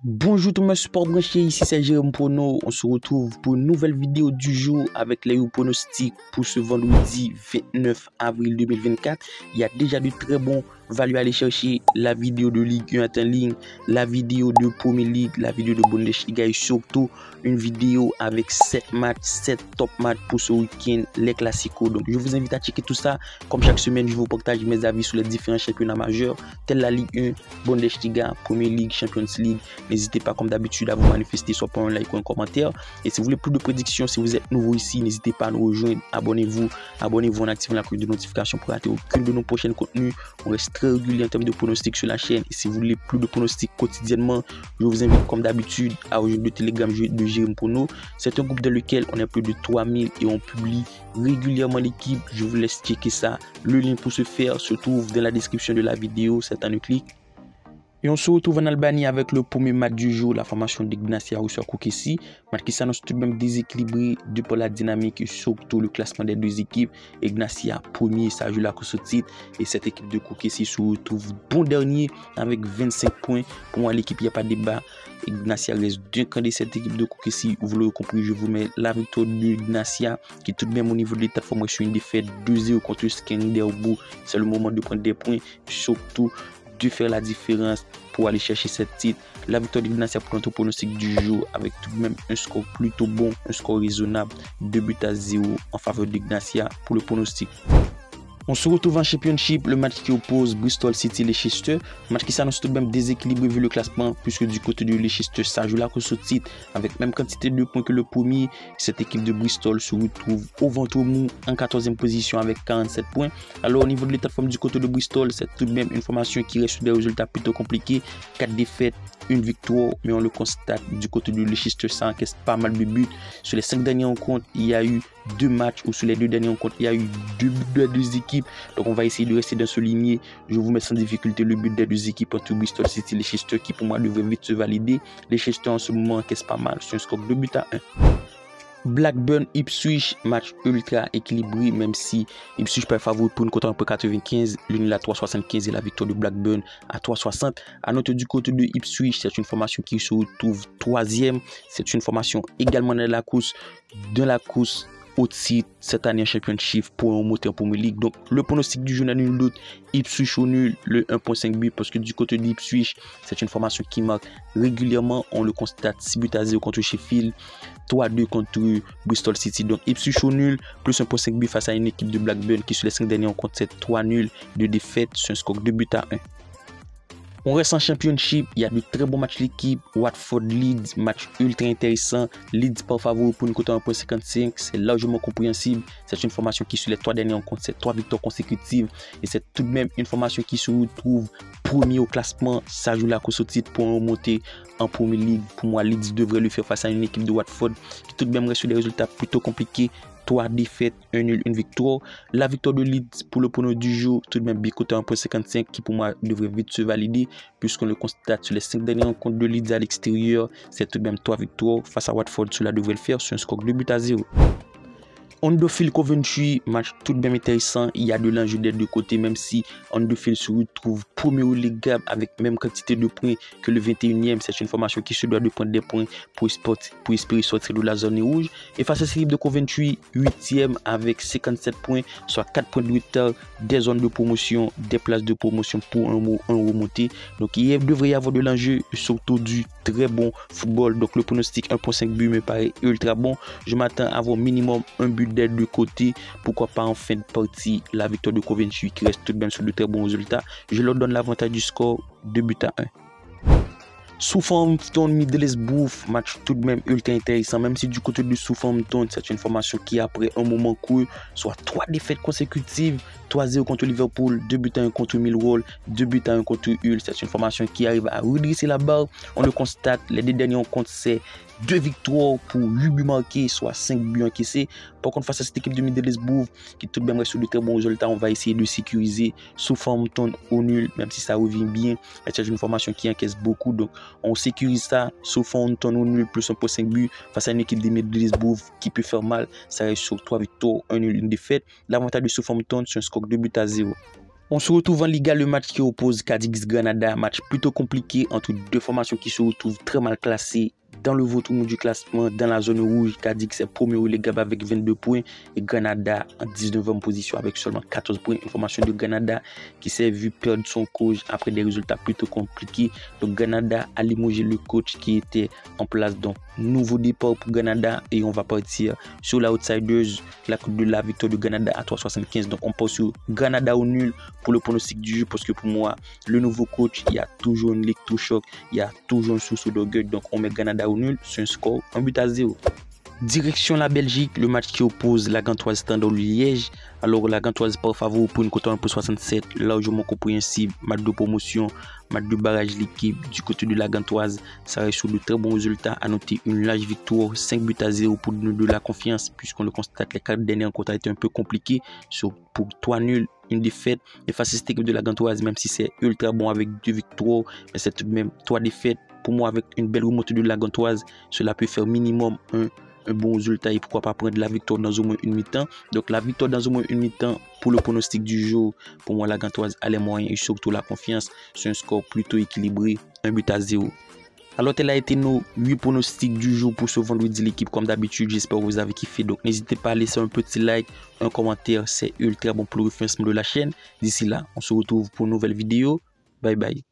Bonjour tout le monde, support branché, ici c'est Jérôme Pono. On se retrouve pour une nouvelle vidéo du jour avec les pronostics pour ce vendredi 29 avril 2024. Il y a déjà de très bons valeurs à aller chercher. La vidéo de Ligue 1 est en ligne, la vidéo de Premier League, la vidéo de Bundesliga et surtout une vidéo avec 7 matchs, 7 top matchs pour ce week-end, les classicos. Donc je vous invite à checker tout ça. Comme chaque semaine, je vous partage mes avis sur les différents championnats majeurs, tels la Ligue 1, Bundesliga, Premier League, Champions League. N'hésitez pas comme d'habitude à vous manifester soit par un like ou un commentaire. Et si vous voulez plus de prédictions, si vous êtes nouveau ici, n'hésitez pas à nous rejoindre. Abonnez-vous en activant la cloche de notification pour rater aucune de nos prochains contenus. On reste très régulier en termes de pronostics sur la chaîne. Et si vous voulez plus de pronostics quotidiennement, je vous invite comme d'habitude à rejoindre le Telegram de Jérôme Pono. C'est un groupe dans lequel on est plus de 3000 et on publie régulièrement l'équipe. Je vous laisse checker ça. Le lien pour ce faire se trouve dans la description de la vidéo. C'est un clic. Et on se retrouve en Albanie avec le premier match du jour, la formation d'Ignacia Rousseur-Koukessi. Match qui s'annonce tout de même déséquilibré de par la dynamique et surtout le classement des deux équipes. Ignacia premier, ça joue la course au titre. Et cette équipe de Koukessi se retrouve bon dernier avec 25 points. Pour moi, l'équipe, il n'y a pas de débat. Ignacia reste d'un camp de cette équipe de Koukessi. Vous l'aurez compris, je vous mets la victoire d'Ignacia qui tout de même au niveau de l'état de formation, une défaite 2-0 contre Skenderbo. C'est le moment de prendre des points. Surtout de faire la différence pour aller chercher cette titre. La victoire d'Ignacia pour notre pronostic du jour avec tout de même un score plutôt bon, un score raisonnable, 2-0 en faveur d'Ignacia pour le pronostic. On se retrouve en Championship, le match qui oppose Bristol City et Leicester. Match qui s'annonce tout de même déséquilibré vu le classement, puisque du côté de Leicester, ça joue la course au titre avec même quantité de points que le premier. Cette équipe de Bristol se retrouve au ventre mou en 14e position avec 47 points. Alors au niveau de l'état de forme du côté de Bristol, c'est tout de même une formation qui reste sur des résultats plutôt compliqués. 4 défaites, une victoire, mais on le constate du côté de Leicester, ça encaisse pas mal de buts. Sur les 5 derniers rencontres, il y a eu 2 matchs, ou sur les 2 derniers rencontres, il y a eu 2 buts de 2 équipes. Donc on va essayer de rester dans ce ligné. Je vous mets sans difficulté le but des 2 équipes entre Bristol City et Leicester qui pour moi devrait vite se valider. Leicester en ce moment encaisse pas mal, c'est un score de 2-1. Blackburn Ipswich, match ultra équilibré, même si Ipswich peut favori pour une cote à 1,95, l'une à 3,75 et la victoire de Blackburn à 3,60. À noter du côté de Ipswich, c'est une formation qui se retrouve 3e. C'est une formation également dans la course au titre cette année en Championship pour un monter en Premier League. Donc le pronostic du jour n'a nul doute, Ipswich au nul, le 1,5 but, parce que du côté d'Ipswich, c'est une formation qui marque régulièrement. On le constate 6-0 contre Sheffield, 3-2 contre Bristol City. Donc Ipswich au nul, plus 1,5 but face à une équipe de Blackburn qui sur les 5 derniers rencontres c'est 3 nuls de défaite, c'est un score de 2-1. On reste en Championship, il y a de très bons matchs l'équipe. Watford-Leeds, match ultra intéressant. Leeds par favori pour une cote à 1,55, c'est largement compréhensible. C'est une formation qui sur les 3 derniers rencontres, c'est 3 victoires consécutives. Et c'est tout de même une formation qui se retrouve premier au classement. Ça joue la course au titre pour remonter en Premier League. Pour moi, Leeds devrait le faire face à une équipe de Watford qui tout de même reste sur des résultats plutôt compliqués. 3 défaites, 1 nul, 1 victoire. La victoire de Leeds pour le prono du jour, tout de même bicoté à 1,55 qui pour moi devrait vite se valider puisqu'on le constate sur les 5 dernières rencontres de Leeds à l'extérieur. C'est tout de même 3 victoires. Face à Watford, cela devrait le faire sur un score de 2-0. Huddersfield Coventry, match tout de même intéressant. Il y a de l'enjeu des deux côtés, même si Huddersfield se retrouve premier au relégable avec même quantité de points que le 21e. C'est une formation qui se doit de prendre des points pour espérer sortir de la zone rouge. Et face à cette équipe de Coventry, 8e avec 57 points, soit 4 points de retard, des zones de promotion, des places de promotion pour un remonté. Donc il devrait y avoir de l'enjeu, surtout du très bon football. Donc le pronostic 1,5 but me paraît ultra bon. Je m'attends à avoir minimum un but des deux côtés. Pourquoi pas en fin de partie la victoire de Coventry qui reste tout de même sur de très bons résultats. Je leur donne l'avantage du score 2-1. Southampton Middlesbrough, match tout de même ultra intéressant, même si du côté de Southampton c'est une formation qui après un moment court, soit 3 défaites consécutives, 3-0 contre Liverpool, 2-1 contre Millwall, 2-1 contre Hull. C'est une formation qui arrive à redresser la barre. On le constate, les 2 derniers rencontres c'est 2 victoires pour 8 buts marqués, soit 5 buts encaissés. Par contre, face à cette équipe de Middlesbrough, qui tout de même reste sur de très bons résultats, on va essayer de sécuriser Southampton au nul, même si ça revient bien. C'est une formation qui encaisse beaucoup, donc on sécurise ça. Southampton au nul, plus 1,5 but face à une équipe de Middlesbrough qui peut faire mal. Ça reste sur 3 victoires, 1 nul, 1 défaite. L'avantage de Southampton, c'est un score de 2-0. On se retrouve en Liga, le match qui oppose Cadix Granada, match plutôt compliqué entre deux formations qui se retrouvent très mal classées dans le vautour du classement. Dans la zone rouge, Cadix est premier relégable avec 22 points et Granada en 19e position avec seulement 14 points. Une formation de Granada qui s'est vu perdre son coach après des résultats plutôt compliqués. Donc Granada a limogé le coach qui était en place. Donc nouveau départ pour Granada et on va partir sur l'Outsiders, la coupe de la victoire de Granada à 3,75. Donc on part sur Granada au nul pour le pronostic du jeu parce que pour moi, le nouveau coach, il y a toujours une électrochoc, il y a toujours un sursaut d'orgueil. Donc on met Granada au nul sur un score 1-0. Direction la Belgique, le match qui oppose la Gantoise Standard Liège. Alors la Gantoise part favori pour une cote 1,67, largement compréhensible. Match de promotion, match de barrage l'équipe du côté de la Gantoise. Ça reste sur de très bons résultats. À noter une large victoire, 5-0 pour nous de la confiance, puisqu'on le constate, les 4 dernières rencontres ont été un peu compliquées. Pour 3 nuls, une défaite. Et face à cette équipe de la Gantoise, même si c'est ultra bon avec 2 victoires, mais c'est tout de même 3 défaites. Pour moi, avec une belle remontée de la Gantoise, cela peut faire minimum un bon résultat et pourquoi pas prendre la victoire dans au moins une mi-temps. Donc la victoire dans au moins une mi-temps pour le pronostic du jour, pour moi la Gantoise a les moyens et surtout la confiance sur un score plutôt équilibré, 1-0. Alors tel a été nos 8 pronostics du jour pour ce vendredi l'équipe comme d'habitude. J'espère que vous avez kiffé. Donc n'hésitez pas à laisser un petit like, un commentaire, c'est ultra bon pour le référencement de la chaîne. D'ici là, on se retrouve pour une nouvelle vidéo. Bye bye.